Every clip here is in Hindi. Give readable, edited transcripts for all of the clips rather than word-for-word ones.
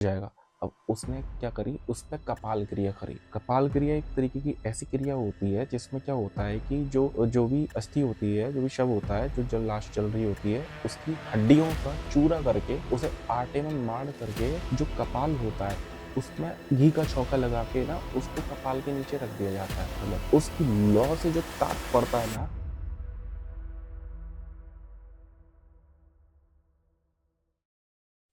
जाएगा। अब उसने क्या करी, उस पे कपाल क्रिया करी। कपाल क्रिया एक तरीके की ऐसी क्रिया होती है जिसमें क्या होता है कि जो जो भी अस्थि होती है, जो भी शव होता है, जो लाश जल रही होती है, उसकी हड्डियों का चूरा करके उसे आटे में माड़ करके जो कपाल होता है उसमें घी का छौंका लगा के ना उसको कपाल के नीचे रख दिया जाता है। मतलब उसकी लौ से जो ताप पड़ता है ना,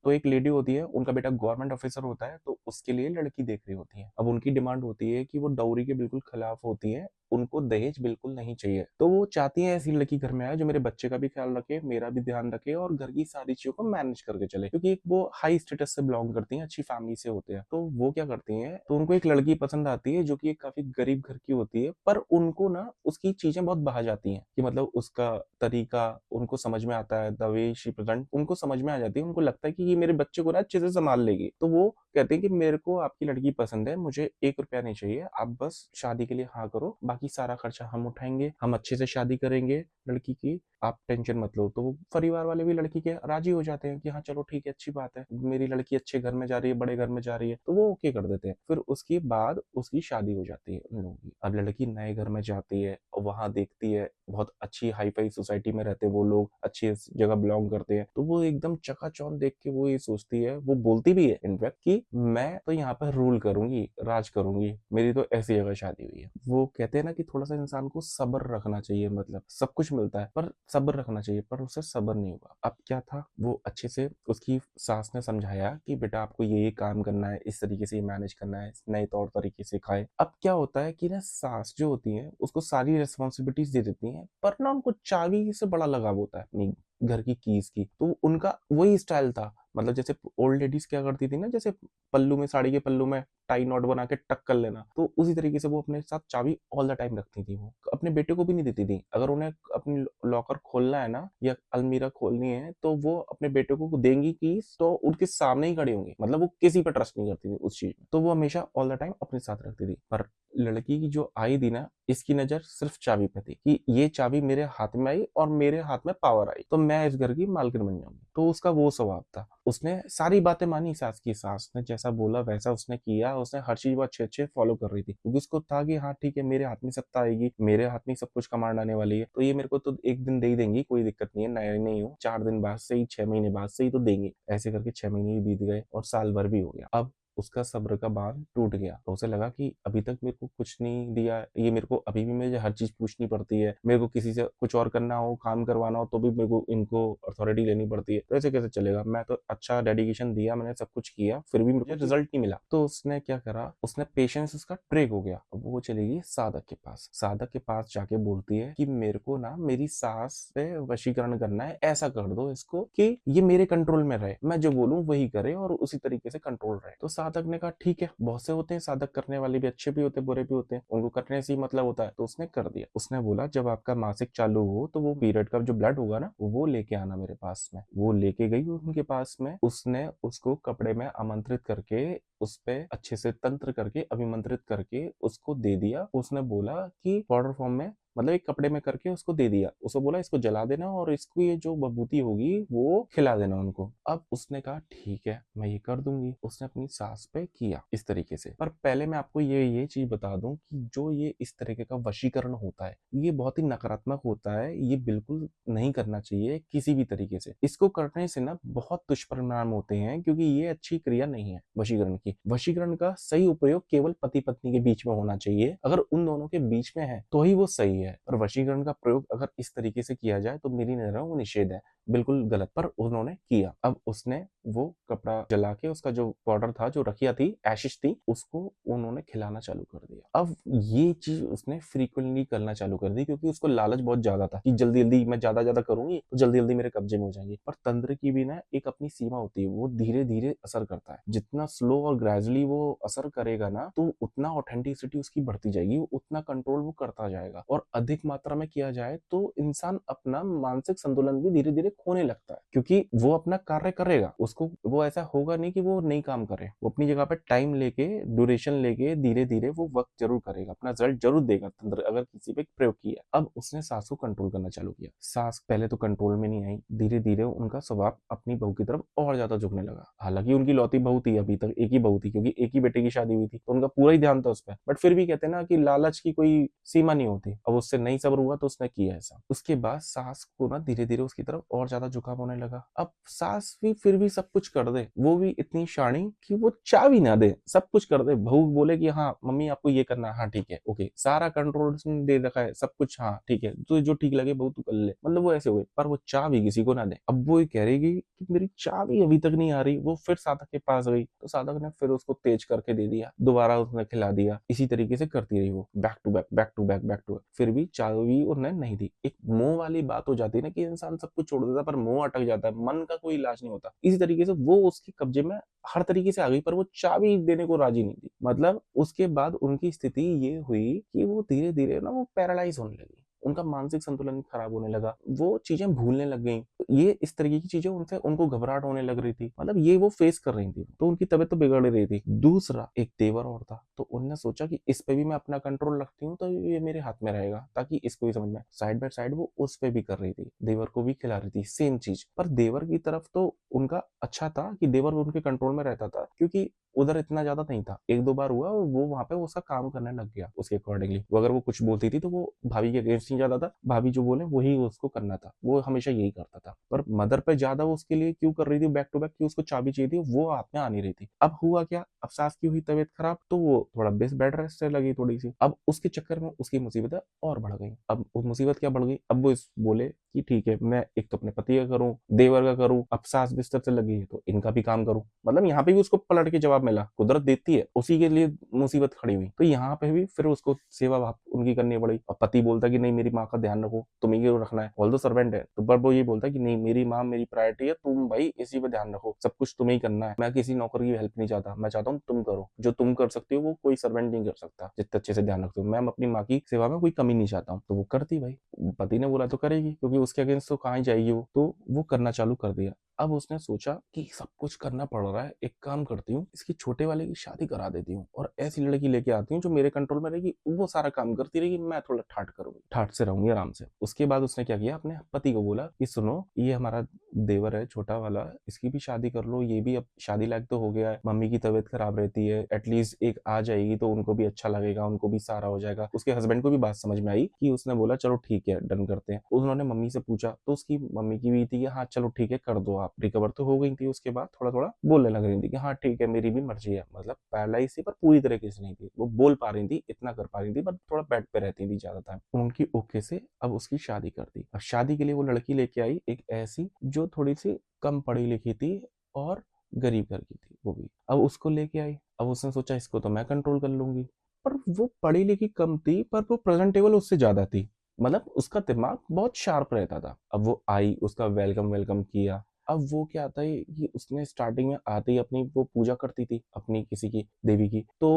तो एक लेडी होती है, उनका बेटा गवर्नमेंट ऑफिसर होता है, तो उसके लिए लड़की देख रही होती है। अब उनकी डिमांड होती है कि वो डाउरी के बिल्कुल खिलाफ होती है, उनको दहेज बिल्कुल नहीं चाहिए। तो वो चाहती है ऐसी लड़की घर में आए जो मेरे बच्चे का भी ख्याल रखे, मेरा भी ध्यान रखे और घर की सारी चीजों को मैनेज करके चले, क्योंकि वो हाई स्टेटस से बिलोंग करती हैं, अच्छी फैमिली से होते हैं। तो वो क्या करती हैं, तो उनको एक लड़की पसंद आती है जो कि एक काफी गरीब घर की होती है, पर उनको ना उसकी चीजें बहुत भा जाती हैं कि मतलब उसका तरीका उनको समझ में आता है, द वे शी प्रेजेंट उनको समझ में आ जाती है। उनको लगता है कि ये मेरे बच्चे को ना अच्छे से संभाल लेगी। तो वो कहते हैं कि मेरे को आपकी लड़की पसंद है, मुझे 1 रुपया नहीं चाहिए, आप बस शादी के लिए हाँ करो, बाकी सारा खर्चा हम उठाएंगे, हम अच्छे से शादी करेंगे लड़की की, आप टेंशन मत लो। तो वो परिवार वाले भी लड़की के राजी हो जाते हैं कि हाँ चलो ठीक है, अच्छी बात है, मेरी लड़की अच्छे घर में जा रही है, बड़े घर में जा रही है, तो वो ओके कर देते हैं। फिर उसके बाद उसकी शादी हो जाती है उन लोगों की। अब लड़की नए घर में जाती है और वहां देखती है बहुत अच्छी हाई फाई सोसाइटी में रहते हैं वो लोग, अच्छी जगह बिलोंग करते हैं, तो वो एकदम चकाचौंध देख के वो ये सोचती है, वो बोलती भी है इनफैक्ट कि मैं तो यहाँ पर रूल करूंगी, राज करूंगी, मेरी तो ऐसी जगह शादी हुई है। वो कहते हैं ना कि थोड़ा सा इंसान को सब्र रखना चाहिए, मतलब सब कुछ मिलता है पर सब्र रखना चाहिए, पर उसे सब्र नहीं हुआ। अब क्या था, वो अच्छे से उसकी सास ने समझाया कि बेटा आपको ये काम करना है, इस तरीके से मैनेज करना है, नए तौर तरीके से खाए। अब क्या होता है कि ना सास जो होती है उसको सारी रिस्पॉन्सिबिलिटीज दे देती हैं, पर ना उनको चाबी से बड़ा लगाव होता है अपनी घर की कीज की। तो उनका वही स्टाइल था, मतलब जैसे ओल्ड लेडीज क्या करती थी ना, जैसे पल्लू में, साड़ी के पल्लू में टाई नॉट बना के टक कर लेना, तो उसी तरीके से वो अपने साथ चाबी ऑल द टाइम रखती थी। वो अपने बेटे को भी नहीं देती थी। अगर उन्हें अपनी लॉकर खोलना है ना या अलमीरा खोलनी है तो वो अपने बेटे को देंगी कीज, तो उनके सामने ही खड़ी होंगी, मतलब वो किसी पर ट्रस्ट नहीं करती थी उस चीज में। तो वो हमेशा ऑल द टाइम अपने साथ रखती थी। पर लड़की की जो आई थी ना, इसकी नजर सिर्फ चाबी पे थी कि ये चाबी मेरे हाथ में आई और मेरे हाथ में पावर आई तो मैं इस घर की मालकिन बन जाऊंगी। तो उसका वो स्वभाव था, उसने सारी बातें मानी सास की। सास ने जैसा बोला वैसा उसने किया, उसने हर चीज वो अच्छे अच्छे फॉलो कर रही थी, क्योंकि उसको था कि हाँ ठीक है, मेरे हाथ में सत्ता आएगी, मेरे हाथ में सब कुछ कमांड आने वाली है, तो ये मेरे को तो एक दिन दे ही देंगी, कोई दिक्कत नहीं है, नया नहीं हो, 4 दिन बाद से ही, 6 महीने बाद से ही तो देंगे। ऐसे करके 6 महीने बीत गए और साल भर भी हो गया। अब उसका सब्र का बांध टूट गया, तो उसे लगा कि अभी तक मेरे को कुछ नहीं दिया, ये मेरे को अभी भी मुझे हर चीज पूछनी पड़ती है, मेरे को किसी से कुछ और करना हो, काम करवाना हो तो भी मेरे को इनको अथॉरिटी लेनी पड़ती है, तो ऐसे कैसे चलेगा, मैं तो अच्छा डेडिकेशन दिया, मैंने सब कुछ किया, फिर भी मुझे रिजल्ट नहीं मिला। तो उसने क्या करा, उसने पेशेंस उसका ब्रेक हो गया। अब वो चलेगी साधक के पास। साधक के पास जाके बोलती है कि मेरे को ना मेरी सास पे वशीकरण करना है, ऐसा कर दो इसको कि ये मेरे कंट्रोल में रहे, मैं जो बोलूं वही करे और उसी तरीके से कंट्रोल रहे। तो साधक ने कहा ठीक है, बहुत से होते हैं साधक, करने वाले भी अच्छे भी होते हैं, बुरे भी होते हैं, उनको करने से ही मतलब होता है। तो उसने कर दिया। उसने बोला जब आपका मासिक चालू हो तो वो पीरियड का जो ब्लड होगा ना वो लेके आना मेरे पास में। वो लेके गई उनके पास में, उसने उसको कपड़े में आमंत्रित करके उस पे अच्छे से तंत्र करके अभिमंत्रित करके उसको दे दिया। उसने बोला कि पाउडर फॉर्म में, मतलब एक कपड़े में करके उसको दे दिया। उसको बोला इसको जला देना और इसको ये जो बबूती होगी वो खिला देना उनको। अब उसने कहा ठीक है मैं ये कर दूंगी। उसने अपनी सास पे किया इस तरीके से। पर पहले मैं आपको ये चीज बता दूं कि जो ये इस तरीके का वशीकरण होता है ये बहुत ही नकारात्मक होता है, ये बिल्कुल नहीं करना चाहिए किसी भी तरीके से। इसको करने से ना बहुत दुष्परिणाम होते हैं, क्योंकि ये अच्छी क्रिया नहीं है वशीकरण की। वशीकरण का सही उपयोग केवल पति पत्नी के बीच में होना चाहिए, अगर उन दोनों के बीच में है तो ही वो सही है। और वशीकरण का प्रयोग अगर इस तरीके से किया जाए तो मेरी नजर में वो निषेध है, बिल्कुल गलत। पर उन्होंने किया। अब उसने वो कपड़ा जला के उसका जो पाउडर था, जो रखिया थी, एशिश थी, उसको उन्होंने खिलाना चालू कर दिया। अब ये चीज उसने फ्रीक्वेंटली करना चालू कर दी, क्योंकि उसको लालच बहुत ज्यादा था कि जल्दी जल्दी मैं ज्यादा ज्यादा करूंगी तो जल्दी जल्दी मेरे कब्जे में हो जाएंगे। पर तंत्र की भी ना एक अपनी सीमा होती है, वो धीरे धीरे असर करता है। जितना स्लो और ग्रेजुअली वो असर करेगा ना तो उतना ऑथेंटिसिटी उसकी बढ़ती जाएगी, उतना कंट्रोल वो करता जाएगा। और अधिक मात्रा में किया जाए तो इंसान अपना मानसिक संतुलन भी धीरे धीरे होने लगता है, क्योंकि वो अपना कार्य करेगा, उसको वो ऐसा होगा नहीं कि वो नहीं काम करे, वो अपनी जगह पे टाइम लेके, ड्यूरेशन लेके धीरे धीरे वो वर्क जरूर करेगा, अपना रिजल्ट जरूर देगा तंत्र अगर किसी पे प्रयोग किया। अब उसने सास को कंट्रोल करना चालू किया। सास पहले तो कंट्रोल में नहीं आई, धीरे धीरे उनका स्वभाव अपनी बहू की तरफ और ज्यादा झुकने लगा। हालांकि उनकी लौती बहू थी, अभी तक एक ही बहू थी, क्योंकि एक ही बेटे की शादी हुई थी, तो उनका पूरा ही ध्यान था उस पर, बट फिर भी कहते हैं ना कि लालच की कोई सीमा नहीं होती। अब उससे नहीं सब्र हुआ तो उसने किया ऐसा। उसके बाद सास को ना धीरे धीरे उसकी तरफ और ज्यादा झुकाव होने लगा। अब सास भी फिर भी सब कुछ कर दे, वो भी इतनी शाणी कि वो चाह भी ना दे, सब कुछ कर दे। बहू बोले कि हाँ मम्मी आपको ये करना है, हाँ ठीक है ओके, सारा कंट्रोल उसने दे रखा है, सब कुछ हाँ ठीक है, तो जो ठीक लगे बहू तू कर ले, मतलब वो ऐसे हुए, पर वो चाह भी किसी को ना दे। अब वो ये कह रही कि मेरी चाह भी अभी तक नहीं आ रही। वो फिर साधक के पास गई, तो साधक ने फिर उसको तेज करके दे दिया, दोबारा उसने खिला दिया। इसी तरीके से करती रही वो, back to back back to back back to back, फिर भी चाह भी उन्हें नहीं दी। एक मोह वाली बात हो जाती है ना कि इंसान सब कुछ छोड़ देता है पर मोह अटक जाता है, मन का कोई इलाज नहीं होता। इसी तरीके से वो उसके कब्जे में हर तरीके से आ गई, पर वो चाबी देने को राजी नहीं थी। मतलब उसके बाद उनकी स्थिति ये हुई कि वो धीरे धीरे ना वो पैरालाइज होने लगी, उनका मानसिक संतुलन खराब होने लगा, वो चीजें भूलने लग गई। ये इस तरीके की चीजें उनसे उनको घबराहट होने लग रही थी, मतलब ये वो फेस कर रही थी, तो उनकी तबीयत तो बिगड़ रही थी। दूसरा एक देवर और था, तो उन्होंने सोचा कि इस पे भी मैं अपना कंट्रोल रखती हूँ तो ये मेरे हाथ में रहेगा, ताकि इसको भी समझ में। साइड बाय साइड वो उस पे भी कर रही थी, देवर को भी खिला रही थी सेम चीज। पर देवर की तरफ तो उनका अच्छा था कि देवर उनके कंट्रोल में रहता था, क्योंकि उधर इतना ज्यादा नहीं था। एक दो बार हुआ वो वहां पे उसका काम करने लग गया उसके अकॉर्डिंगली। वो अगर वो कुछ बोलती थी तो वो भाभी के अगेंस्ट नहीं जाता था, भाभी जो बोले वही उसको करना था, वो हमेशा यही करता था। पर मदर पे ज्यादा वो उसके लिए क्यों कर रही थी बैक टू बैक, कि उसको चाबी चाहिए थी, वो हाथ में आ नहीं रही थी। अब हुआ क्या, अब सास की हुई तबीयत खराब, तो वो थोड़ा बेड रेस्ट से लगी थोड़ी सी। अब उसके चक्कर में उसकी मुसीबतें और बढ़ गई। अब वो मुसीबत क्या बढ़ गई, अब वो इस बोले कि ठीक है मैं एक तो अपने पति का करूं, देवर का करूं, अब सास बिस्तर से लगी है तो इनका भी काम करूं। मतलब यहाँ पे भी उसको पलट के जवाब मिला, कुदरत देती है, उसी के लिए मुसीबत खड़ी हुई, तो यहाँ पे भी फिर उसको सेवा भाव उनकी करनी पड़ी। और पति बोलता कि नहीं मेरी माँ का ध्यान रखो, तुम्हें क्यों रखना है, ऑल दो सर्वेंट है, तो पर वो ये बोलता कि नहीं मेरी माँ मेरी प्रायोरिटी है, तुम भाई इसी पे ध्यान रखो, सब कुछ तुम्हें ही करना है, मैं किसी नौकर की हेल्प नहीं चाहता, मैं चाहता हूँ तुम करो, जो तुम कर सकती हो वो कोई सर्वेंट नहीं कर सकता जितने अच्छे से ध्यान रखते हो। मैं अपनी माँ की सेवा में कोई कमी नहीं चाहता हूँ, तो वो करती भाई, पति ने बोला तो करेगी, क्योंकि उसके अगेंस्ट तो कहाँ जाएगी वो, तो वो करना चालू कर दिया। अब उसने सोचा कि सब कुछ करना पड़ रहा है, एक काम करती हूँ इसकी छोटे वाले की शादी करा देती हूँ और ऐसी लड़की लेके आती हूँ जो मेरे कंट्रोल में रहेगी, वो सारा काम करती रहेगी, मैं थोड़ा ठाट करूंगी, ठाट से रहूंगी आराम से। उसके बाद उसने क्या किया, अपने पति को बोला कि सुनो ये हमारा देवर है छोटा वाला, इसकी भी शादी कर लो, ये भी अब शादी लायक तो हो गया है, मम्मी की तबीयत खराब रहती है, एटलीस्ट एक आ जाएगी तो उनको भी अच्छा लगेगा, उनको भी सहारा हो जाएगा। उसके हस्बैंड को भी बात समझ में आई कि उसने बोला चलो ठीक है डन करते हैं। उन्होंने मम्मी से पूछा तो उसकी मम्मी की भी थी कि हाँ चलो ठीक है कर दो, आप रिकवर तो हो गई थी। उसके बाद थोड़ा थोड़ा बोलने लग रही थी कि हाँ ठीक है मेरी भी मर्जी है, मतलब पैरालाइज थी पर पूरी तरीके से नहीं थी, वो बोल पा रही थी, इतना कर पा रही थी, पर थोड़ा बेड पे रहती थी ज्यादा टाइम। उनकी ओके से अब उसकी शादी कर दी। अब शादी के लिए वो लड़की लेके आई एक ऐसी जो थोड़ी सी कम पढ़ी लिखी थी और गरीब घर की थी वो भी। अब उसको लेके आई, अब उसने सोचा इसको तो मैं कंट्रोल कर लूंगी, पर वो पढ़ी लिखी कम थी पर वो प्रेजेंटेबल उससे ज्यादा थी, मतलब उसका दिमाग बहुत शार्प रहता था। अब वो आई, उसका वेलकम वेलकम किया। अब वो क्या आता है कि उसने स्टार्टिंग में आते ही अपनी वो पूजा करती थी अपनी किसी की देवी की, तो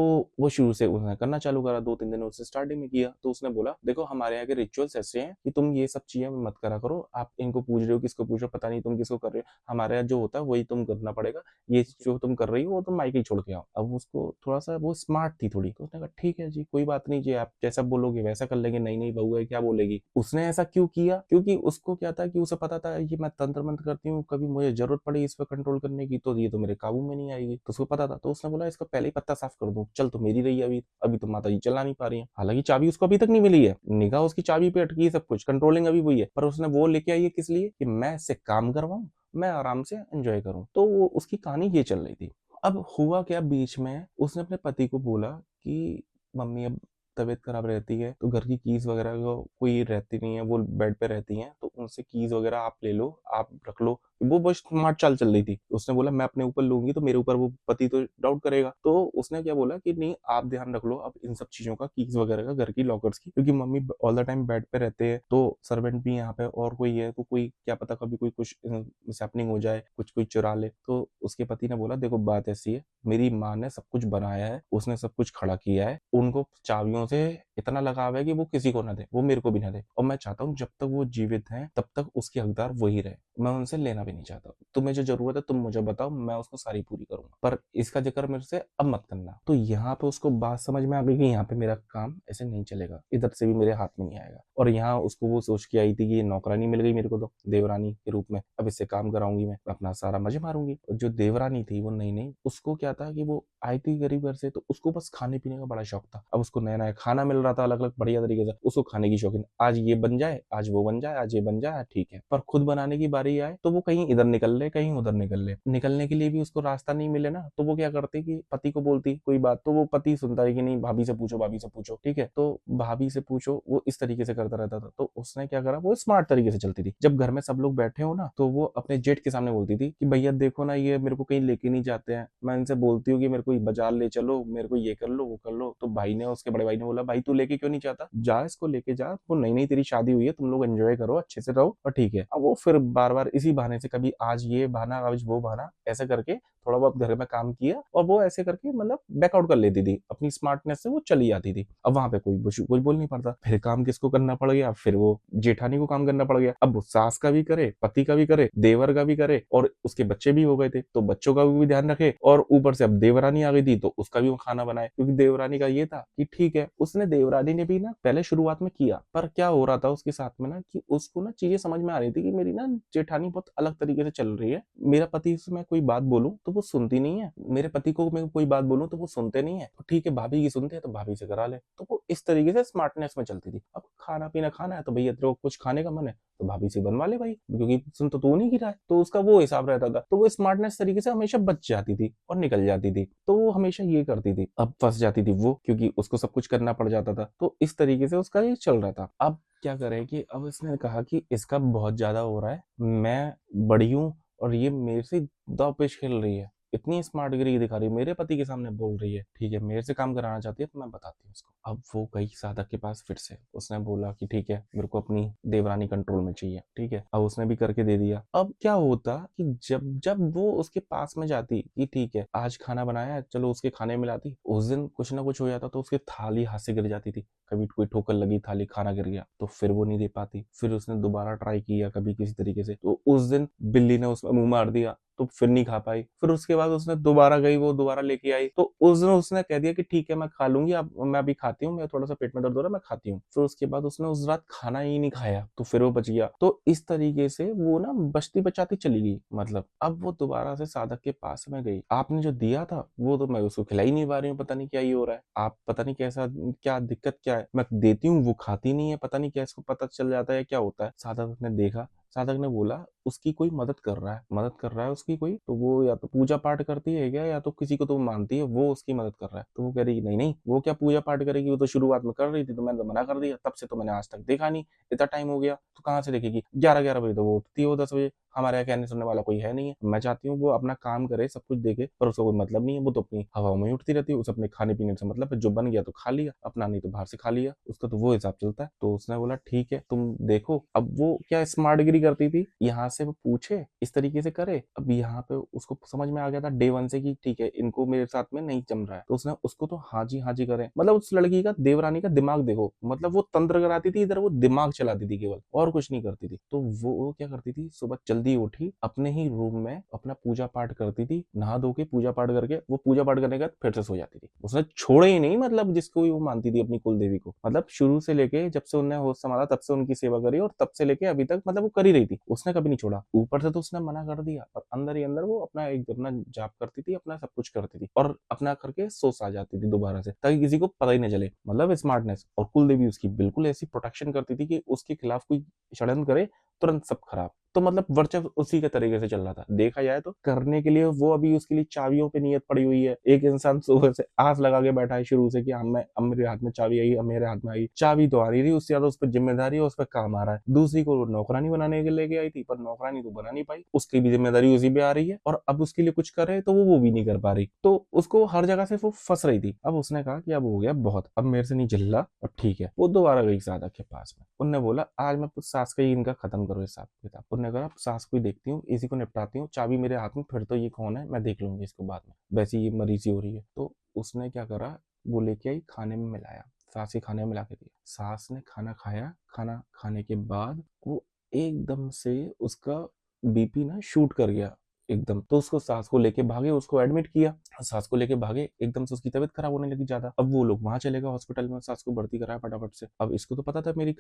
वो शुरू से उसने करना चालू करा, 2-3 दिन उसने स्टार्टिंग में किया। तो उसने बोला देखो हमारे यहाँ के रिचुअल्स ऐसे हैं कि तुम ये सब चीजें मत करा करो, आप इनको पूज रहे हो, किसको पूज रहे हो पता नहीं, तुम किसको कर रहे हो, हमारे यहाँ जो होता है वही तुम करना पड़ेगा, ये जो तुम कर रही हो वो तुम मायके ही छोड़ के आओ। अब उसको थोड़ा सा वो स्मार्ट थी थोड़ी, तो उसने कहा ठीक है जी कोई बात नहीं जी, आप जैसा बोलोगे वैसा कर लेंगे, नई नई बहू है क्या बोलेगी। उसने ऐसा क्यों किया, क्योंकि उसको क्या था कि उसे पता था ये मैं तंत्र मंत्र करती हूँ, कभी मुझे जरूरत पड़ी इस पर कंट्रोल करने की तो ये तो मेरे काबू में नहीं आएगी, तो उसको पता था। तो उसने बोला इसका पहले ही पत्ता साफ कर दूं, चल तो मेरी रही है अभी, अभी तो माता जी चला नहीं पा रही है, हालांकि चाबी उसको अभी तक नहीं मिली है, निगाह उसकी चाबी पे अटकी है, सब कुछ कंट्रोलिंग अभी वही है, पर उसने वो लेके आई है किस लिए कि मैं इससे काम करवाऊं, मैं आराम से एंजॉय करूं। तो वो उसकी कहानी ये चल रही थी। अब हुआ क्या, बीच में उसने अपने पति को बोला कि मम्मी अब तबीयत खराब रहती है तो घर की कीज वगैरह कोई रहती नहीं है, वो बेड पे रहती हैं, तो उनसे कीज वगैरह आप ले लो, आप रख लो। वो बहुत स्मार्ट चाल चल रही थी। उसने बोला मैं अपने ऊपर लूंगी तो मेरे ऊपर वो पति तो डाउट करेगा, तो उसने क्या बोला कि नहीं आप ध्यान रख लो अब इन सब चीजों का, कीज वगैरह का, घर की लॉकर्स की, क्योंकि mummy all the time bed पे रहते हैं, तो सर्वेंट भी यहाँ पे और कोई है तो कोई क्या पता कभी कोई कुछ मिसहैपनिंग हो जाए, कुछ कोई चुरा ले। तो उसके पति ने बोला देखो बात ऐसी है, मेरी माँ ने सब कुछ बनाया है, उसने सब कुछ खड़ा किया है, उनको चाबियों से इतना लगाव है कि वो किसी को ना दे, वो मेरे को भी ना दे, और मैं चाहता हूँ जब तक वो जीवित हैं तब तक उसकी हकदार वही रहे, मैं उनसे लेना भी नहीं चाहता। तुम्हें जो जरूरत है तुम मुझे बताओ, मैं उसको सारी पूरी करूंगा, पर इसका जिक्र मेरे से अब मत करना। तो यहाँ पे उसको बात समझ में आ गई कि यहाँ पे मेरा काम ऐसे नहीं चलेगा, इधर से भी मेरे हाथ में नहीं आएगा। और यहाँ उसको वो सोच के आई थी कि ये नौकरानी मिल गई मेरे को तो देवरानी के रूप में, अब इससे काम कराऊंगी, मैं अपना सारा मजे मारूंगी। और जो देवरानी थी वो नई नई, उसको क्या था कि वो आई थी गरीब घर से, तो उसको बस खाने पीने का बड़ा शौक था। अब उसको नया नया खाना मिल रहा था अलग अलग बढ़िया तरीके से, उसको खाने की शौकीन, आज ये बन जाए, आज वो बन जाए, आज ये बन जाए, ठीक है। पर खुद बनाने की बारी आए तो वो कहीं इधर निकल ले, कहीं उधर निकल ले। निकलने के लिए भी उसको रास्ता नहीं मिले ना, तो वो क्या करती कि पति को बोलती कोई बात, तो वो पति सुनता है कि नहीं भाभी से पूछो, भाभी से पूछो, ठीक है, तो भाभी से पूछो, वो इस तरीके से करता रहता था। तो उसने क्या करा, वो स्मार्ट तरीके से चलती थी। जब घर में सब लोग बैठे हो ना, तो वो अपने जेठ के सामने बोलती थी कि भैया देखो ना, ये मेरे को कहीं लेके नहीं जाते हैं, मैं इनसे बोलती हूँ कि मेरे को बाजार ले चलो, मेरे को ये कर लो, वो कर लो। तो भाई ने, उसके बड़े भाई ने बोला, भाई तू लेके क्यों नहीं जाता, जा इसको लेके जा, वो नई नई तेरी शादी हुई है, तुम लोग एंजॉय करो, अच्छे से रहो, और ठीक है। अब वो फिर बार बार इसी बहाने से, कभी आज ये बहाना, आज वो बहाना, ऐसे करके थोड़ा बहुत घर में काम किया, और वो ऐसे करके मतलब बैकआउट कर लेती थी, अपनी स्मार्टनेस से वो चली जाती थी। अब वहां पे कोई बोल नहीं पड़ता, फिर काम किसको करना पड़ गया, फिर वो जेठानी को काम करना पड़ गया। अब वो सास का भी करे, पति का भी करे, देवर का भी करे, और उसके बच्चे भी हो गए थे तो बच्चों का भी ध्यान रखे, और ऊपर से अब देवरानी आ गई थी तो उसका भी वो खाना बनाए। क्योंकि देवरानी का ये था कि ठीक है, उसने देवरानी ने भी ना पहले शुरुआत में किया, पर क्या हो रहा था उसके साथ में ना, कि उसको ना चीजें समझ में आ रही थी कि मेरी ना जेठानी बहुत अलग तरीके से चल रही है। मेरा पति से मैं कोई बात बोलूं तो वो सुनती नहीं है, मेरे पति को मैं कोई बात बोलूं तो वो सुनते नहीं है, तो ठीक है भाभी की सुनते हैं तो भाभी से करा ले। तो वो इस तरीके से स्मार्टनेस में चलती थी। अब खाना पीना खाना है तो भैया तेरे को कुछ खाने का मन है तो भाभी से बनवा ले भाई, क्योंकि सुन तो तू नहीं गिरा है। तो उसका वो हिसाब रहता था, तो वो स्मार्टनेस तरीके से हमेशा बच जाती थी और निकल जाती थी। तो वो हमेशा ये करती थी, अब फंस जाती थी वो, क्योंकि उसको सब कुछ करना पड़ जाता था। तो इस तरीके से उसका ये चल रहा था। अब क्या करे कि अब इसने कहा कि इसका बहुत ज्यादा हो रहा है, मैं बड़ी हूँ और ये मेरे से दांव खेल रही है, इतनी स्मार्टगिरी दिखा रही है, मेरे पति के सामने बोल रही है, ठीक है मेरे से काम कराना चाहती है तो मैं बताती हूँ उसको। अब वो गई साधक के पास फिर से, उसने बोला कि ठीक है मेरे को अपनी देवरानी कंट्रोल में चाहिए, ठीक है। अब उसने भी करके दे दिया। अब क्या होता कि जब जब वो उसके पास में जाती कि ठीक है आज खाना बनाया है, चलो उसके खाने में लाती, उस दिन कुछ ना कुछ हो जाता तो उसकी थाली हाथ से गिर जाती थी, कभी कोई ठोकर लगी, थाली खाना गिर गया तो फिर वो नहीं दे पाती। फिर उसने दोबारा ट्राई किया कभी किसी तरीके से, तो उस दिन बिल्ली ने उसमें मुंह मार दिया तो फिर नहीं खा पाई। फिर उसके बाद उसने दोबारा गई, वो दोबारा लेके आई, तो उस दिन उसने कह दिया कि ठीक है मैं खा लूंगी, अब मैं अभी खाती हूँ, मैं थोड़ा सा पेट में दर्द हो रहा है मैं खाती हूँ। फिर उसके बाद उसने उस रात खाना ही नहीं खाया, तो फिर वो बच गया। तो इस तरीके से वो ना बचती बचाती चली गई। मतलब अब वो दोबारा से साधक के पास में गई, आपने जो दिया था वो तो मैं उसको खिला ही नहीं पा रही हूँ, पता नहीं क्या ही हो रहा है, आप पता नहीं कैसा, क्या दिक्कत क्या है, मैं देती हूँ वो खाती नहीं है, पता नहीं क्या इसको पता चल जाता है क्या होता है। साधक ने देखा, साधक ने बोला उसकी कोई मदद कर रहा है, मदद कर रहा है उसकी कोई, तो वो या तो पूजा पाठ करती है क्या, या तो किसी को तो मानती है, वो उसकी मदद कर रहा है। तो वो कह रही नहीं नहीं, वो क्या पूजा पाठ करेगी, वो तो शुरुआत में कर रही थी तो मैंने तो मना कर दिया, तब से तो मैंने आज तक देखा नहीं, इतना टाइम हो गया तो कहाँ से देखेगी, 11-11 बजे तो वो उठती है, वो 10 बजे, हमारे यहाँ कहने सुनने वाला कोई है नहीं है। मैं चाहती हूँ वो अपना काम करे, सब कुछ देखे, पर उसका कोई मतलब नहीं है, वो तो अपनी हवाओं में ही उठती रहती है, उसे अपने खाने पीने से मतलब है, जो बन गया तो खा लिया अपना, नहीं तो बाहर से खा लिया, उसका तो वो हिसाब चलता है। तो उसने बोला ठीक है तुम देखो। अब वो क्या स्मार्टगिरी करती थी, यहाँ से वो पूछे इस तरीके से करे। अब यहाँ पे उसको समझ में आ गया था डे 1 से कि ठीक है इनको मेरे साथ में नहीं जम रहा है, तो उसने उसको तो हाँ जी करे। मतलब उस लड़की का, देवरानी का दिमाग देखो, मतलब वो तंत्र कराती थी, इधर वो दिमाग चलाती थी केवल, और कुछ नहीं करती थी। तो वो क्या करती थी, सुबह जल्दी उठी, अपने ही रूम में अपना पूजा पाठ करती थी, नहा धो के पूजा पाठ करके, वो पूजा पाठ करने के बाद फिर से सो जाती थी। उसने छोड़े ही नहीं, मतलब जिसको वो मानती थी अपनी कुल देवी को, मतलब शुरू से लेके जब से उन्हें होश संभाला तब से उनकी सेवा करी, और तब से लेके अभी तक मतलब वो कर ही रही थी, उसने कभी नहीं छोड़ा। ऊपर से तो उसने मना कर दिया, और अंदर ही अंदर वो अपना जाप करती थी, अपना सब कुछ करती थी, और अपना करके सो सा जाती थी दोबारा से, ताकि किसी को पता ही न चले। मतलब स्मार्टनेस। और कुल देवी उसकी बिल्कुल ऐसी प्रोटेक्शन करती थी कि उसके खिलाफ कोई षड्यंत्र करे तुरंत सब खराब। तो मतलब वर्चस्व उसी के तरीके से चल रहा था। देखा जाए तो करने के लिए वो अभी उसके लिए चाबियों पे नियत पड़ी हुई है। एक इंसान सुबह से आस लगा के बैठा है शुरू से कि मैं, अब मेरे हाथ में चाबी आई, अब मेरे हाथ में आई, चाबी तो आ रही थी, उससे ज्यादा उस पर जिम्मेदारी है, उस पर काम आ रहा है। दूसरी को नौकरानी बनाने के लेके आई थी, पर नौकरानी तो बना नहीं पाई, उसकी भी जिम्मेदारी उसी पे आ रही है, और अब उसके लिए कुछ करे तो वो भी नहीं कर पा रही। तो उसको हर जगह से वो फंस रही थी। अब उसने कहा कि अब हो गया बहुत, अब मेरे से नहीं झेल रहा, अब ठीक है। वो दोबारा गई साधक के पास में, उनने बोला आज मैं कुछ सास का ही इनका खत्म करो हिसाब किताब। उन्होंने कहा सास को ही देखती हूँ, इसी को निपटाती हूँ, चाबी मेरे हाथ में, फिर तो ये कौन है मैं देख लूंगी इसको बाद में, वैसे ये मरीजी हो रही है। तो उसने क्या करा, वो लेके आई, खाने में मिलाया, सास के खाने में मिला के दिया। सास ने खाना खाया, खाना खाने के बाद वो एकदम से उसका बीपी ना शूट कर गया एकदम। तो उसको सास को लेके भागे, उसको एडमिट किया, सास को लेके भागे, एकदम से उसकी तबीयत खराब होने लगी ज्यादा। अब वो लोग वहां चले गए हॉस्पिटल में, सास को भर्ती कराया फटाफट से। अब इसको तो पता था मेरी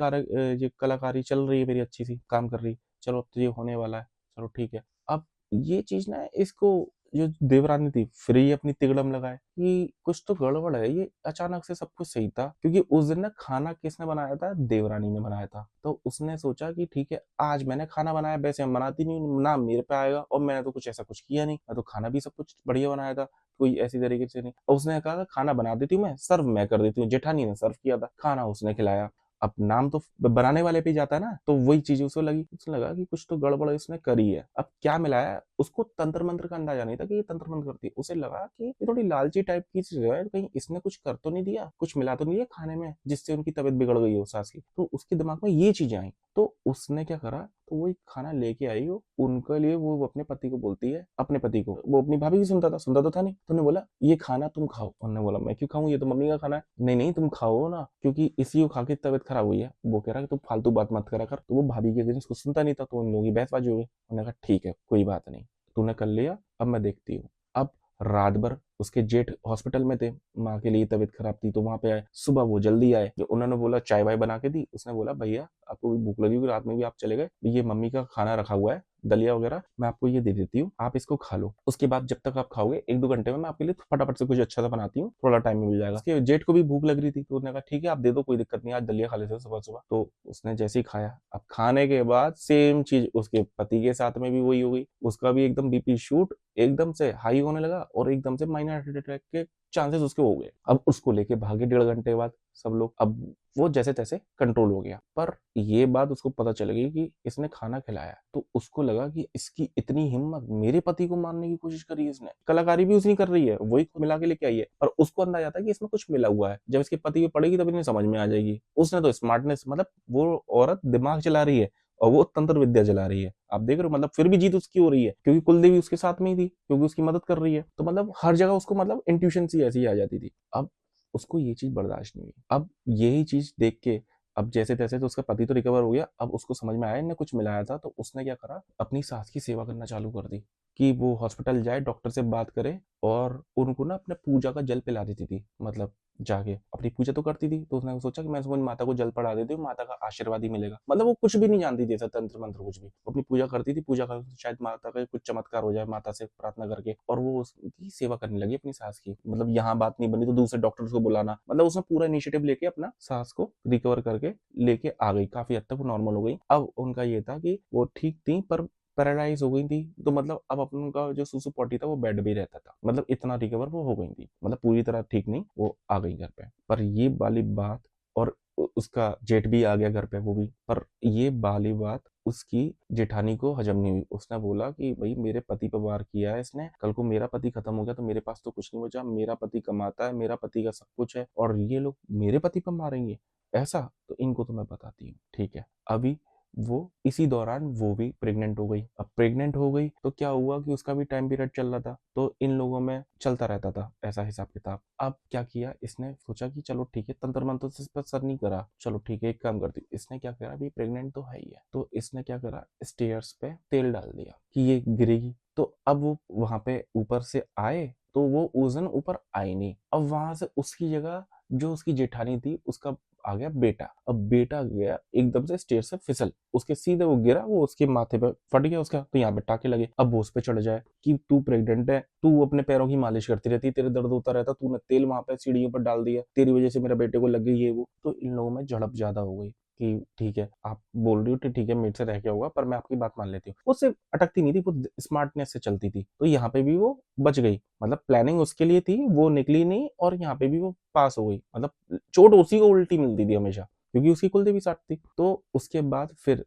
ये कलाकारी चल रही है मेरी, अच्छी सी काम कर रही, चलो अब तो ये होने वाला है, चलो ठीक है। अब ये चीज ना इसको, जो देवरानी थी, फिर ये अपनी तिगड़म लगाए कि कुछ तो गड़बड़ है, ये अचानक से सब कुछ सही था, क्योंकि उस दिन ना खाना किसने बनाया था, देवरानी ने बनाया था। तो उसने सोचा कि ठीक है, आज मैंने खाना बनाया, वैसे हम बनाती नहीं ना, मेरे पे आएगा, और मैंने तो कुछ ऐसा कुछ किया नहीं, मैं तो खाना भी सब कुछ बढ़िया बनाया था, कोई ऐसी तरीके से नहीं। और उसने कहा खाना बना देती हूँ मैं, सर्व मैं कर देती हूँ। जेठानी ने सर्व किया था खाना, उसने खिलाया। अब नाम तो बनाने वाले पे ही जाता है ना, तो वही चीज उसको लगी, उसने लगा कि कुछ तो गड़बड़ इसने करी है। अब क्या मिलाया, उसको तंत्र मंत्र का अंदाजा नहीं था कि ये तंत्र मंत्र करती है। उसे लगा कि ये थोड़ी लालची टाइप की चीज है, कहीं इसने कुछ कर तो नहीं दिया, कुछ मिला तो नहीं दिया खाने में जिससे उनकी तबीयत बिगड़ गई हो सास की। तो उसके दिमाग में ये चीजें आई, तो उसने क्या करा, तो वही खाना लेके आई हो उनके लिए। वो अपने पति को बोलती है, अपने पति को, वो अपनी भाभी की सुनता तो था नहीं, तो उन्होंने बोला ये खाना तुम खाओ। उन्होंने बोला मैं क्यों खाऊं, ये तो मम्मी का खाना है। नहीं नहीं तुम खाओ ना, क्योंकि इसी को खा के तबीयत खराब हुई है। वो कह रहा कि तुम फालतू बात मत करा कर। तो वो भाभी के अगेंस्ट कुछ सुनता नहीं था, तो उन लोगों की बहसबाजी हो गई। उन्होंने कहा ठीक है कोई बात नहीं, तूने कर लिया, अब मैं देखती हूँ। अब रात भर उसके जेठ हॉस्पिटल में थे, माँ के लिए तबीयत खराब थी, तो वहां पे आए। सुबह वो जल्दी आए, जो उन्होंने बोला चाय वाय बना के दी। उसने बोला भैया आपको भी भूख लगी होगी, रात में भी आप चले गए, ये मम्मी का खाना रखा हुआ है, दलिया वगैरह, मैं आपको ये दे देती हूँ, आप इसको खा लो। उसके बाद जब तक आप खाओगे 1-2 घंटे में मैं आपके लिए फटाफट से कुछ अच्छा सा बनाती हूँ, थोड़ा टाइम में मिल जाएगा। उसके जेठ को भी भूख लग रही थी, तो उसने कहा ठीक है आप दे दो, कोई दिक्कत नहीं, आज दलिया खा लेते हो सुबह सुबह। तो उसने जैसे ही खाया, अब खाने के बाद सेम चीज उसके पति के साथ में भी वही हो गई। उसका भी एकदम बीपी शूट, एकदम से हाई होने लगा, और एकदम से माइनर हार्ट अटैक के चांसेस उसके हो गए। अब उसको लेके भागे 1.5 घंटे बाद सब लोग। अब वो जैसे तैसे कंट्रोल हो गया, पर ये बात उसको पता चल गई कि इसने खाना खिलाया। तो उसको लगा कि इसकी इतनी हिम्मत, मेरे पति को मारने की कोशिश करी है इसने, कलाकारी भी उसी कर रही है, वही मिला के लेके आई है। पर उसको अंदाजा था कि इसमें कुछ मिला हुआ है, जब इसके पति पे पड़ेगी तब इन्हें समझ में आ जाएगी। उसने तो स्मार्टनेस, मतलब वो औरत दिमाग चला रही है और वो तंत्र विद्या चला रही है, आप देख रहे हो। मतलब फिर भी जीत उसकी हो रही है, क्योंकि कुलदेवी उसके साथ में ही थी, क्योंकि उसकी मदद कर रही है। तो मतलब हर जगह उसको मतलब इंट्यूशन सी ऐसी आ जाती थी। अब उसको ये चीज बर्दाश्त नहीं हुई। अब यही चीज देख के, अब जैसे तैसे तो उसका पति तो रिकवर हो गया। अब उसको समझ में आया इन्हें कुछ मिलाया था, तो उसने क्या करा, अपनी सास की सेवा करना चालू कर दी, कि वो हॉस्पिटल जाए, डॉक्टर से बात करे, और उनको ना अपने पूजा का जल पिला देती थी। मतलब जाके अपनी पूजा तो करती थी, तो उसने सोचा कि मैं इसको माता को जल पड़ा देती हूँ, माता का आशीर्वाद ही मिलेगा। मतलब वो कुछ भी नहीं जानती थी ऐसा तंत्र मंत्र कुछ भी, वो अपनी पूजा करती थी, पूजा कर शायद माता का कुछ चमत्कार हो जाए, माता से प्रार्थना करके। और वो उसकी सेवा करने लगी अपनी सास की। मतलब यहाँ बात नहीं बनी तो दूसरे डॉक्टर्स को बुलाना, मतलब उसने पूरा इनिशिएटिव लेके अपना सास को रिकवर करके लेके आ गई। काफी हद तक वो नॉर्मल हो गई। अब उनका ये था कि वो ठीक थी, पर पैरालाइज हो गई थी, तो मतलब अब अपन का जो सुसु पॉटी था वो बेड भी रहता था। मतलब इतना रिकवर वो हो गई थी, मतलब पूरी तरह ठीक नहीं, वो आ गई घर पे। पर ये वाली बात, और उसका जेठ भी आ गया घर पे, वो भी। पर ये वाली बात उसकी जेठानी को हजम नहीं हुई। उसने बोला कि भाई मेरे पति पर वार किया है इसने, कल को मेरा पति खत्म हो गया तो मेरे पास तो कुछ नहीं बचा, मेरा पति कमाता है, मेरा पति का सब कुछ है, और ये लोग मेरे पति पर मारेंगे, ऐसा तो इनको तो मैं बताती हूँ। ठीक है, अभी वो इसी दौरान वो भी प्रेग्नेंट हो गई। अब प्रेग्नेंट हो गई तो क्या हुआ कि उसका भी टाइम पीरियड चल रहा था, तो इन लोगों में चलता रहता था ऐसा हिसाब किताब। अब क्या किया, इसने सोचा कि चलो ठीक है, तंत्र मंत्र से इस पर असर नहीं करा, चलो ठीक है एक काम करती हूँ। इसने क्या करा, अभी प्रेग्नेंट तो है ही है, तो इसने क्या करा, स्टेयर्स पे तेल डाल दिया कि ये गिरेगी। तो अब वो वहां पे ऊपर से आए, तो वो उस दिन ऊपर आई नहीं। अब वहां से उसकी जगह जो उसकी जेठानी थी, उसका आ गया बेटा। अब बेटा गया एकदम से स्टेयर से फिसल, उसके सीधे वो गिरा, वो उसके माथे पे फट गया उसका, तो यहाँ पे टाके लगे। अब वो उस पे चढ़ जाए कि तू प्रेग्नेंट है, तू अपने पैरों की मालिश करती रहती, तेरे दर्द होता रहता, तूने तेल वहां पे सीढ़ियों पर डाल दिया, तेरी वजह से मेरे बेटे को लग गई ये वो। तो इन लोगों में झड़प ज्यादा हो गई कि ठीक है आप बोल रही हो तो ठीक है, मेरे से रह गया होगा, पर मैं आपकी बात मान लेती हूँ। वो सिर्फ अटकती नहीं थी, वो स्मार्टनेस से चलती थी, तो यहाँ पे भी वो बच गई। मतलब प्लानिंग उसके लिए थी, वो निकली नहीं, और यहाँ पे भी वो पास हो गई। मतलब चोट उसी को उल्टी मिलती थी हमेशा, क्योंकि उसकी कुलदेवी साथ थी। तो उसके बाद फिर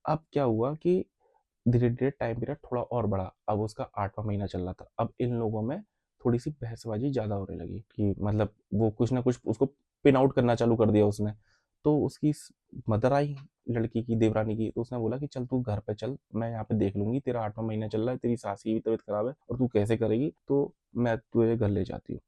अब क्या हुआ कि धीरे धीरे टाइम पीरियड थोड़ा और बढ़ा। अब उसका 8वां महीना चल रहा था। अब इन लोगों में थोड़ी सी बहसबाजी ज्यादा होने लगी कि मतलब वो कुछ ना कुछ उसको पिन आउट करना चालू कर दिया उसने। तो उसकी मदर आई लड़की की, देवरानी की, तो उसने बोला कि चल तू घर पे चल, मैं यहाँ पे देख लूंगी, तेरा 8वां महीना चल रहा है, तेरी सास की भी तबीयत खराब है और तू कैसे करेगी, तो मैं तुझे घर ले जाती हूँ।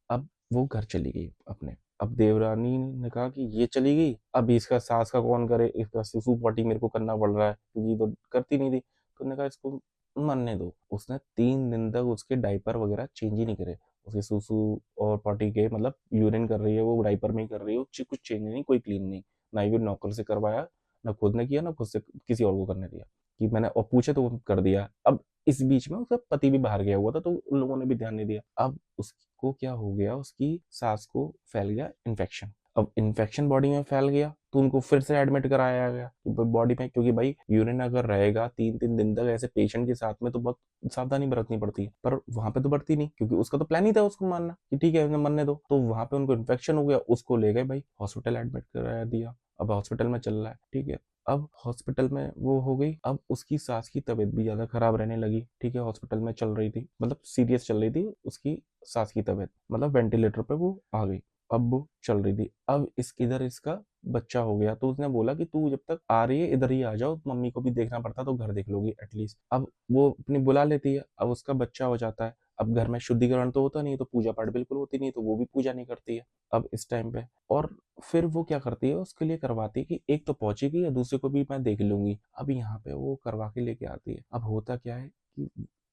अब वो घर चली गई अपने। अब देवरानी ने कहा कि ये चली गई, अब इसका सास का कौन करे, इसका सुसु पॉटी मेरे को करना पड़ रहा है क्योंकि ये तो करती नहीं थी। तो उन्होंने कहा इसको मरने दो। उसने 3 दिन तक उसके डायपर वगैरह चेंज ही नहीं करे। उसके सुसु और पॉटी के मतलब यूरिन कर रही है वो डायपर में ही कर रही है, कुछ चेंज नहीं, कोई क्लीन नहीं। ना ही वो नौकर से करवाया, ना खुद ने किया, ना खुद से किसी और को करने दिया कि मैंने, और पूछे तो वो कर दिया। अब इस बीच में उसका पति भी बाहर गया हुआ था तो उन लोगों ने भी ध्यान नहीं दिया। अब उसको क्या हो गया, उसकी सास को फैल गया इन्फेक्शन। अब इन्फेक्शन बॉडी में फैल गया तो उनको फिर से एडमिट कराया गया बॉडी में, क्योंकि भाई यूरिन अगर रहेगा 3-3 दिन तक ऐसे पेशेंट के साथ में तो बहुत सावधानी बरतनी पड़ती है, पर वहां पे तो बरती नहीं क्योंकि उसका तो प्लान ही था उसको मारना कि ठीक है मरने दो। तो वहां पे उनको इन्फेक्शन हो गया, उसको ले गए भाई हॉस्पिटल एडमिट कराया दिया। अब हॉस्पिटल में चल रहा है, ठीक है। अब हॉस्पिटल में वो हो गई, अब उसकी सास की तबीयत भी ज्यादा खराब रहने लगी, ठीक है। हॉस्पिटल में चल रही थी, मतलब सीरियस चल रही थी उसकी सास की तबीयत, मतलब वेंटिलेटर पे वो आ गई। अब वो चल रही थी, अब इधर इसका बच्चा हो गया। तो उसने बोला कि तू जब तक आ रही है इधर ही आ जाओ, मम्मी को भी देखना पड़ता तो घर देख लोगी एटलीस्ट। अब वो अपनी बुला लेती है, अब उसका बच्चा हो जाता है। अब घर में शुद्धिकरण तो होता नहीं, तो पूजा पाठ बिल्कुल होती नहीं, तो वो भी पूजा नहीं करती है अब इस टाइम पे। और फिर वो क्या करती है, उसके लिए करवाती है कि एक तो पहुंचेगी या दूसरे को भी मैं देख लूंगी। अब यहाँ पे वो करवा के लेके आती है। अब होता क्या है कि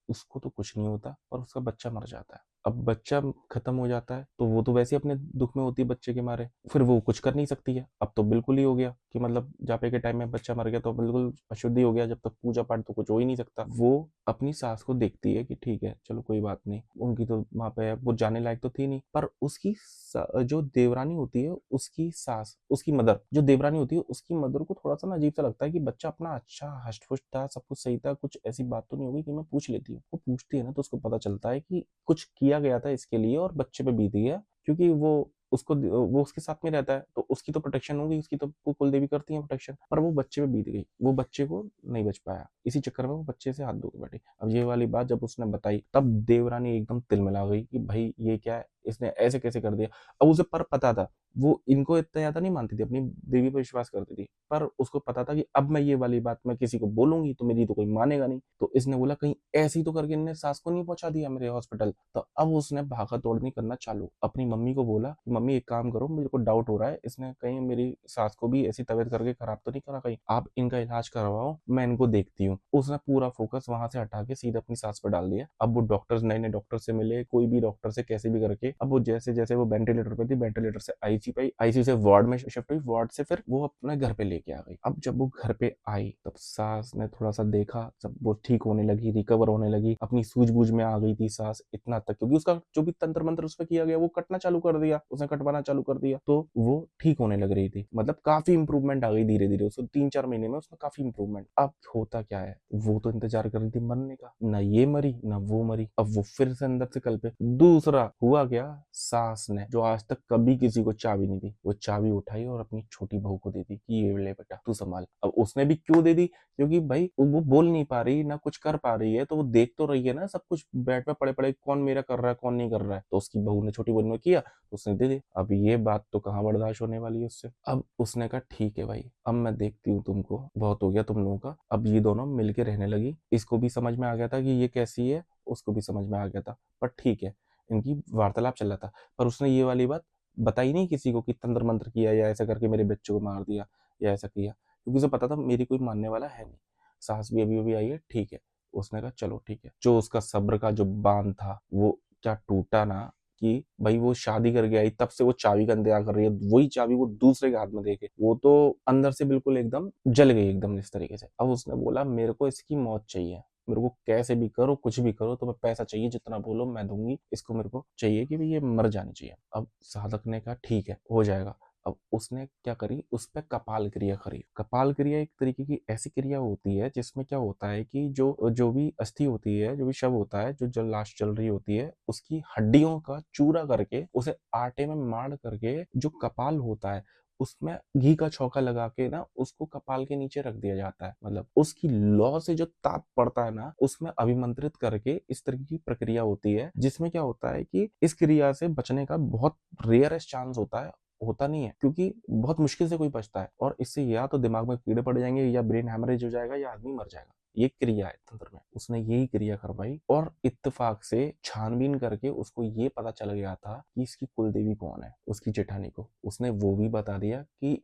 उसको तो कुछ नहीं होता और उसका बच्चा मर जाता है। अब बच्चा खत्म हो जाता है तो वो तो वैसे ही अपने दुख में होती है बच्चे के मारे, फिर वो कुछ कर नहीं सकती है। अब तो बिल्कुल ही हो गया कि मतलब जापे के टाइम में बच्चा मर गया तो बिल्कुल अशुद्धि हो गया, जब तक पूजा पाठ तो कुछ हो ही नहीं सकता। वो अपनी सास को देखती है कि ठीक है चलो कोई बात नहीं, उनकी तो वहां पे वो जाने लायक तो थी नहीं, पर उसकी जो देवरानी होती है उसकी सास, उसकी मदर जो देवरानी होती है उसकी मदर को थोड़ा सा ना अजीब सा लगता है कि बच्चा अपना अच्छा हष्ट पुष्ट था, सब कुछ सही था, कुछ ऐसी बात तो नहीं होगी कि मैं पूछ लेती हूँ। वो पूछती है ना तो उसको पता चलता है कि कुछ किया गया था इसके लिए और बच्चे पे बीती है, क्योंकि वो उसके साथ में रहता है तो उसकी तो प्रोटेक्शन होगी, उसकी तो वो कुल देवी करती है प्रोटेक्शन, पर वो बच्चे पे बीत गई, वो बच्चे को नहीं बच पाया, इसी चक्कर में वो बच्चे से हाथ धो के बैठी। अब ये वाली बात जब उसने बताई तब देवरानी एकदम तिलमिला गई कि भाई ये क्या है, इसने ऐसे कैसे कर दिया। अब उसे पर पता था, वो इनको इतना ज्यादा नहीं मानती थी, अपनी देवी पर विश्वास करती थी, पर उसको पता था कि अब मैं ये वाली बात मैं किसी को बोलूंगी तो मेरी तो कोई मानेगा नहीं। तो इसने बोला कहीं ऐसी तो करके इनने सास को नहीं पहुंचा दिया मेरे हॉस्पिटल। तो अब उसने भागा दौड़नी करना चालू, अपनी मम्मी को बोला कि मम्मी एक काम करो, मेरे को डाउट हो रहा है इसने कहीं मेरी सास को भी ऐसी तबीयत करके खराब तो नहीं करा, कहीं आप इनका इलाज करवाओ, मैं इनको देखती हूँ। उसने पूरा फोकस वहां से हटा के सीधा अपनी सास पर डाल दिया। अब वो डॉक्टर्स नए नए डॉक्टर से मिले, कोई भी डॉक्टर से कैसे भी करके, अब वो जैसे जैसे वो वेंटिलेटर पे थी, वेंटिलेटर से आईसीयू पे, आईसीयू से वार्ड में शिफ्ट हुई, वार्ड से फिर वो अपने घर पे लेके आ गई। अब जब वो घर पे आई तब सास ने थोड़ा सा देखा, जब वो ठीक होने लगी, रिकवर होने लगी, अपनी सूझबूझ में आ गई थी सास इतना तक, क्योंकि उसका जो भी तंत्र मंत्र उस पर किया गया वो कटना चालू कर दिया, उसने कटवाना चालू कर दिया, तो वो ठीक होने लग रही थी, मतलब काफी इंप्रूवमेंट आ गई धीरे धीरे उसको, 3-4 महीने में उसमें काफी इंप्रूवमेंट। अब होता क्या है, वो तो इंतजार कर रही थी मरने का, ना ये मरी ना वो मरी, अब वो फिर से अंदर से कल पे दूसरा हुआ क्या, सास ने जो आज तक कभी किसी को चाबी नहीं दी, वो चाबी उठाई और अपनी छोटी बहू को दे दी कि ये ले बेटा तू संभाल। अब उसने भी क्यों दे दी, क्योंकि भाई वो बोल नहीं पा रही ना कुछ कर पा रही है, तो वो देख तो रही है ना सब कुछ बेड पे पड़े पड़े, कौन मेरा कर रहा है कौन नहीं कर रहा है, तो उसकी बहू ने, छोटी बहू ने किया तो उसने दे दी। अब ये बात तो कहाँ बर्दाश्त होने वाली है उससे। अब उसने कहा ठीक है भाई, अब मैं देखती हूँ तुमको, बहुत हो गया तुम लोगों का। अब ये दोनों मिलके रहने लगी, इसको भी समझ में आ गया था कि ये कैसी है, उसको भी समझ में आ गया था, पर ठीक है इनकी वार्तालाप चल रहा था। पर उसने ये वाली बात बताई नहीं किसी को कि तंत्र मंत्र किया या ऐसा करके मेरे बच्चों को मार दिया या ऐसा किया, क्योंकि उसे पता था मेरी कोई मानने वाला है नहीं। सास भी अभी अभी आई है, ठीक है। उसने कहा चलो ठीक है, जो उसका सब्र का जो बांध था वो क्या टूटा ना, कि भाई वो शादी करके आई तब से वो चाबी का इंतजार कर रही है, वही चाबी वो दूसरे के हाथ में देके वो तो अंदर से बिल्कुल एकदम जल गई एकदम इस तरीके से। अब उसने बोला मेरे को इसकी मौत चाहिए, मेरे को कैसे भी करो कुछ भी करो, तो मैं पैसा चाहिए जितना बोलो मैं दूंगी, इसको मेरे को चाहिए कि भाई ये मर जानी चाहिए। अब साधक ने कहा ठीक है हो जाएगा। अब उसने क्या करी, उस पर कपाल क्रिया करी। कपाल क्रिया एक तरीके की ऐसी क्रिया होती है जिसमें क्या होता है कि जो जो भी अस्थि होती है, जो भी शव होता है, जो जल लाश चल रही होती है, उसकी हड्डियों का चूरा करके उसे आटे में मार करके जो कपाल होता है उसमें घी का छौंका लगा के ना उसको कपाल के नीचे रख दिया जाता है, मतलब उसकी लौ से जो ताप पड़ता है ना उसमें अभिमंत्रित करके इस तरह की प्रक्रिया होती है, जिसमें क्या होता है कि इस क्रिया से बचने का बहुत रेयरेस्ट चांस होता है, होता नहीं है, क्योंकि बहुत मुश्किल से कोई बचता है, और इससे या तो दिमाग में कीड़े पड़ जाएंगे या ब्रेन हैमरेज हो जाएगा या आदमी मर जाएगा। ये क्रिया है तंत्र में। उसने यही क्रिया करवाई और इत्तेफाक से छानबीन करके उसको ये पता चल गया था कि इसकी कुलदेवी कौन है, उसकी जेठानी को। उसने वो भी बता दिया कि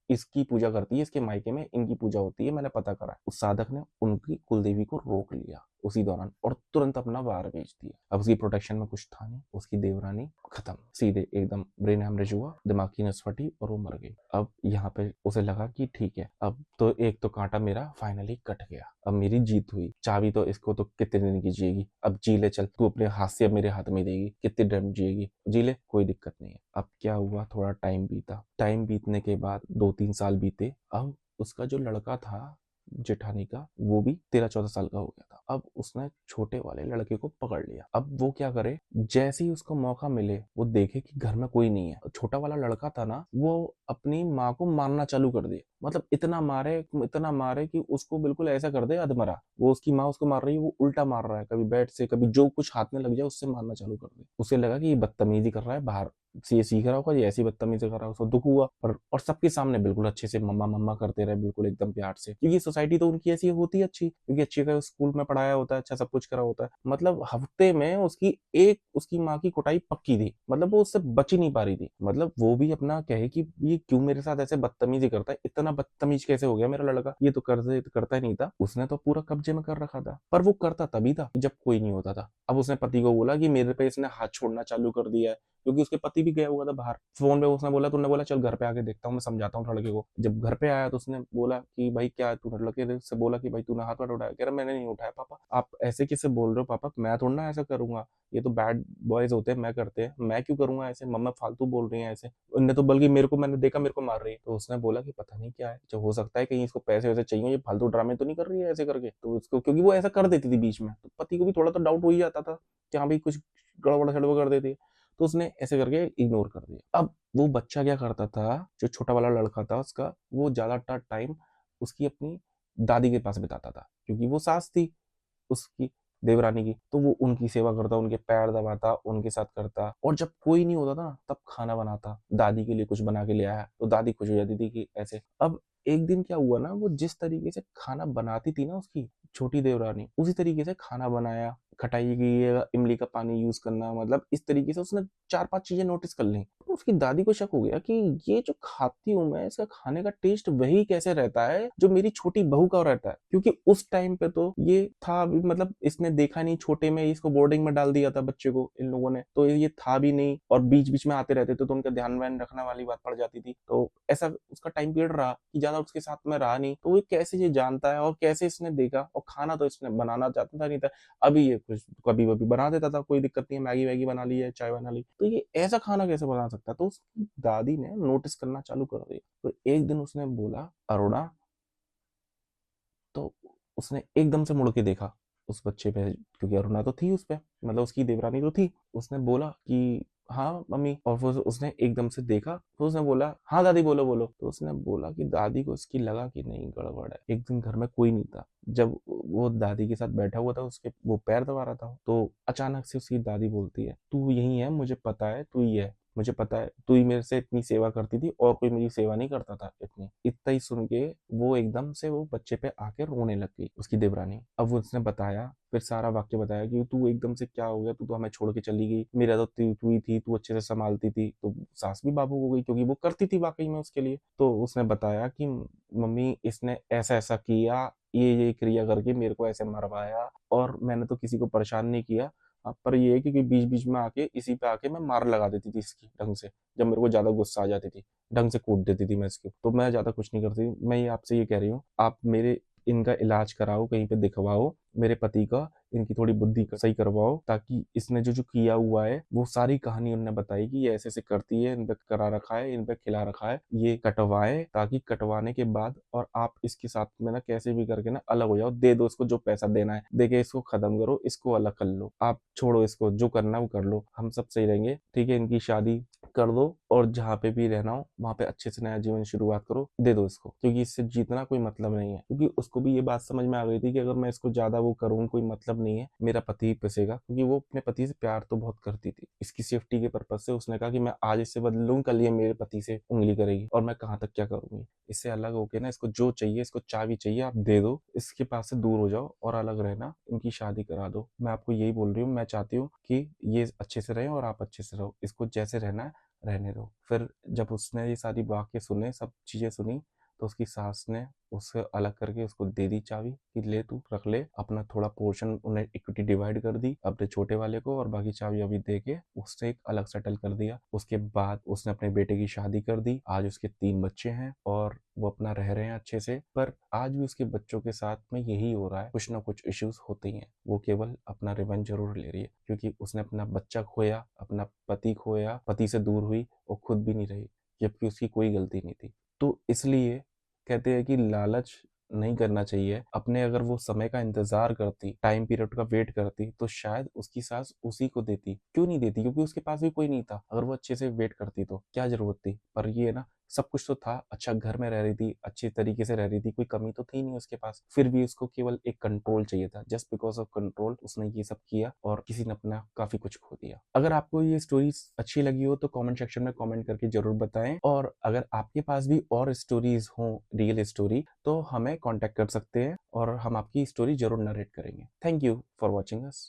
इसकी पूजा करती है, इसके मायके में इनकी पूजा होती है, मैंने पता करा। उस साधक ने उनकी कुलदेवी को रोक लिया उसी दौरान और तुरंत अपना वार भेज दिया। अब उसकी प्रोटेक्शन में कुछ था नहीं, उसकी देवरानी खत्म, सीधे एकदम ब्रेन हेमरेज हुआ, दिमाग की नस फटी और वो मर गई। अब यहाँ पे उसे लगा कि ठीक है, अब तो एक तो कांटा मेरा फाइनली कट गया, अब मेरी जीत हुई। चाबी तो इसको तो कितने दिन की जिएगी, अब जी ले, चल तू अपने हाथ से अब मेरे हाथ में देगी, कितने टाइम जिएगी, जी ले, कोई दिक्कत नहीं है। अब क्या हुआ, थोड़ा टाइम बीता, टाइम बीतने के बाद 2-3 साल बीते। अब उसका जो लड़का था जेठानी का, वो भी 13-14 साल का हो गया था। अब उसने छोटे वाले लड़के को पकड़ लिया। अब वो क्या करे, जैसे ही उसको मौका मिले वो देखे कि घर में कोई नहीं है, छोटा वाला लड़का था ना, वो अपनी माँ को मारना चालू कर दिया। मतलब इतना मारे कि उसको बिल्कुल ऐसा कर दे अधमरा। वो उसकी माँ उसको मार रही है, वो उल्टा मार रहा है, कभी बेड से, कभी जो कुछ हाथ में लग जाए उससे मारना चालू कर दे। उसे लगा कि ये बदतमीजी कर रहा है, बाहर से ये सीख रहा होगा, ये ऐसी बदतमीजी कर रहा है। उसको दुख हुआ और सबके सामने बिल्कुल अच्छे से मम्मा मम्मा करते रहे, बिल्कुल एकदम प्यार से, क्योंकि सोसाइटी तो उनकी ऐसी होती है अच्छी, क्योंकि अच्छी का स्कूल में पढ़ाया होता है, अच्छा सब कुछ करा होता है। मतलब हफ्ते में उसकी माँ की कुटाई पक्की थी, मतलब वो उससे बच ही नहीं पा रही थी। मतलब वो भी अपना कहे कि ये क्यों मेरे साथ ऐसे बदतमीजी करता है, इतना बदतमीज कैसे हो गया मेरा लड़का, ये तो करता ही नहीं था। उसने तो पूरा कब्जे में कर रखा था, पर वो करता तभी था जब कोई नहीं होता था। अब उसने पति को बोला कि मेरे पे इसने हाथ छोड़ना चालू कर दिया है, क्योंकि उसके पति भी गया हुआ था बाहर। फोन पे उसने बोला, तूने बोला चल घर पे आके देखता हूँ, मैं समझाता हूँ लड़के को। जब घर पे आया तो उसने बोला कि भाई क्या, तूने लड़के से बोला कि भाई तूने हाथ वाथ उठाया? कह रहा मैंने नहीं उठाया पापा। आप ऐसे किससे बोल रहे हो पापा, मैं थोड़ा ना ऐसा करूंगा, ये तो बैड बॉयज होते हैं, मैं करते हैं, मैं क्यों करूंगा ऐसे, मम्मा फालतू बोल रही है ऐसे, उनने तो बल्कि मेरे को, मैंने देखा मेरे को मार रही है। तो उसने बोला कि पता नहीं क्या है, जो हो सकता है कहीं इसको पैसे वैसे चाहिए, ये फालतू ड्रामे तो नहीं कर रही है ऐसे करके। तो उसको, क्योंकि वो ऐसा कर देती थी बीच में, तो पति को भी थोड़ा तो डाउट हो ही जाता था कि हाँ भाई कुछ गड़बड़ सड़बड़ कर देती है। तो उसने ऐसे करके इग्नोर कर दिया। अब वो बच्चा क्या करता था, जो छोटा वाला लड़का था उसका, वो ज्यादातर टाइम उसकी अपनी दादी के पास बिताता था, क्योंकि वो सास थी उसकी, देवरानी की। तो वो उनकी सेवा करता, उनके पैर दबाता, उनके साथ करता, और जब कोई नहीं होता था ना तब खाना बनाता, दादी के लिए कुछ बना के ले आया तो दादी खुश हो जाती थी कि ऐसे। अब एक दिन क्या हुआ ना, वो जिस तरीके से खाना बनाती थी ना उसकी छोटी देवरानी, उसी तरीके से खाना बनाया, खटाई की, ये इमली का पानी यूज करना, मतलब इस तरीके से उसने 4-5 चीजें नोटिस कर ली। तो उसकी दादी को शक हो गया कि ये जो खाती हूँ मैं, इसका खाने का टेस्ट वही कैसे रहता है जो मेरी छोटी बहू का रहता है, क्योंकि उस टाइम पे तो ये था भी, मतलब इसने देखा नहीं, छोटे में इसको बोर्डिंग में डाल दिया था बच्चे को इन लोगों ने, तो ये था भी नहीं, और बीच बीच में आते रहते थे तो उनका ध्यान व्यान रखने वाली बात पड़ जाती थी। तो ऐसा उसका टाइम पीरियड रहा कि ज्यादा उसके साथ में रहा नहीं, तो वो कैसे ये जानता है और कैसे इसने देखा, और खाना तो इसने बनाना चाहता था नहीं था। अभी ये कुछ कभी कभी बना देता था, कोई दिक्कत नहीं है, मैगी वैगी बना ली है, चाय बना ली, तो ये ऐसा खाना कैसे बना सकता है? तो उसकी दादी ने नोटिस करना चालू कर दिया। तो एक दिन उसने बोला, अरुणा, तो उसने एकदम से मुड़ के देखा उस बच्चे पे, क्योंकि अरुणा तो थी उस पे, मतलब उसकी देवरानी तो थी। उसने बोला कि हाँ मम्मी, और वो उसने एकदम से देखा तो उसने बोला हाँ दादी बोलो बोलो। तो उसने बोला कि दादी को इसकी लगा कि नहीं गड़बड़ है। एक दिन घर में कोई नहीं था, जब वो दादी के साथ बैठा हुआ था, उसके वो पैर दबा रहा था, तो अचानक से उसकी दादी बोलती है, तू यही है, मुझे पता है तू ही है, मुझे पता है तू ही मेरे से इतनी सेवा करती थी और कोई मेरी सेवा नहीं करता था इतनी। इतना ही सुन के वो एकदम से वो बच्चे पे आके रोने लग गई उसकी देवरानी। अब वो उसने बताया, फिर सारा वाक्य बताया कि तू एकदम से क्या हो गया, तू तो हमें छोड़ के चली गई, मेरा तो तू ही थी, तू अच्छे से संभालती थी। तो सास भी बाबू हो गई, क्योंकि वो करती थी वाकई में उसके लिए। तो उसने बताया कि मम्मी इसने ऐसा ऐसा किया, ये क्रिया करके मेरे को ऐसे मरवाया, और मैंने तो किसी को परेशान नहीं किया। पर ये है कि बीच बीच में आके इसी पे आके मैं मार लगा देती थी इसकी ढंग से, जब मेरे को ज्यादा गुस्सा आ जाती थी, ढंग से कूट देती थी मैं इसको। तो मैं ज्यादा कुछ नहीं करती, मैं ये आपसे ये कह रही हूँ, आप मेरे इनका इलाज कराओ, कहीं पे दिखवाओ मेरे पति का, इनकी थोड़ी बुद्धि सही करवाओ, ताकि इसने जो जो किया हुआ है वो सारी कहानी उनने बताई कि ये ऐसे ऐसे करती है, इन पे करा रखा है, इन पे खिला रखा है, ये कटवाए, ताकि कटवाने के बाद और आप इसके साथ में ना कैसे भी करके ना अलग हो जाओ, दे दो इसको जो पैसा देना है, देके इसको खत्म करो, इसको अलग कर लो, आप छोड़ो इसको, जो करना है वो कर लो, हम सब सही रहेंगे, ठीक है? इनकी शादी कर दो और जहाँ पे भी रहना हो वहाँ पे अच्छे से नया जीवन शुरुआत करो, दे दो इसको, क्योंकि इससे जीतना कोई मतलब नहीं है। क्योंकि उसको भी ये बात समझ में आ गई थी कि अगर मैं इसको ज्यादा वो करूँ कोई मतलब नहीं है, मेरा पति ही पिसेगा, क्योंकि वो अपने पति से प्यार तो बहुत करती थी। इसकी सेफ्टी के पर्पज से उसने कहा कि मैं आज इससे बदल लूँ, कल ये मेरे पति से उंगली करेगी और मैं कहाँ तक क्या करूंगी। इससे अलग होके ना इसको जो चाहिए, इसको चाबी चाहिए आप दे दो, इसके पास से दूर हो जाओ और अलग रहना, इनकी शादी करा दो। मैं आपको यही बोल रही हूँ, मैं चाहती हूँ कि ये अच्छे से रहे और आप अच्छे से रहो, इसको जैसे रहना है रहने दो। फिर जब उसने ये सारी वाक्य सुने, सब चीजें सुनी, तो उसकी सास ने उससे अलग करके उसको दे दी चाबी कि ले तू रख ले अपना थोड़ा पोर्शन। उन्हें इक्विटी डिवाइड कर दी अपने छोटे वाले को और बाकी चाबी अभी दे के उससे एक अलग सेटल कर दिया। उसके बाद उसने अपने बेटे की शादी कर दी। आज उसके 3 बच्चे हैं और वो अपना रह रहे हैं अच्छे से। पर आज भी उसके बच्चों के साथ में यही हो रहा है, कुछ ना कुछ इश्यूज होते ही हैं। वो केवल अपना रिवेंज जरूर ले रही है, क्योंकि उसने अपना बच्चा खोया, अपना पति खोया, पति से दूर हुई और खुद भी नहीं रही, जबकि उसकी कोई गलती नहीं थी। तो इसलिए कहते हैं कि लालच नहीं करना चाहिए। अपने अगर वो समय का इंतजार करती, टाइम पीरियड का वेट करती, तो शायद उसकी सास उसी को देती। क्यों नहीं देती? क्योंकि उसके पास भी कोई नहीं था। अगर वो अच्छे से वेट करती तो क्या जरूरत थी? पर ये है ना, सब कुछ तो था, अच्छा घर में रह रही थी, अच्छी तरीके से रह रही थी, कोई कमी तो थी नहीं उसके पास। फिर भी उसको केवल एक कंट्रोल चाहिए था। जस्ट बिकॉज ऑफ कंट्रोल उसने ये सब किया और किसी ने अपना काफी कुछ खो दिया। अगर आपको ये स्टोरी अच्छी लगी हो तो कमेंट सेक्शन में कमेंट करके जरूर बताएं। और अगर आपके पास भी और स्टोरीज हो, रियल स्टोरी, तो हमें कांटेक्ट कर सकते हैं और हम आपकी स्टोरी जरूर नरेट करेंगे। Thank you for watching us.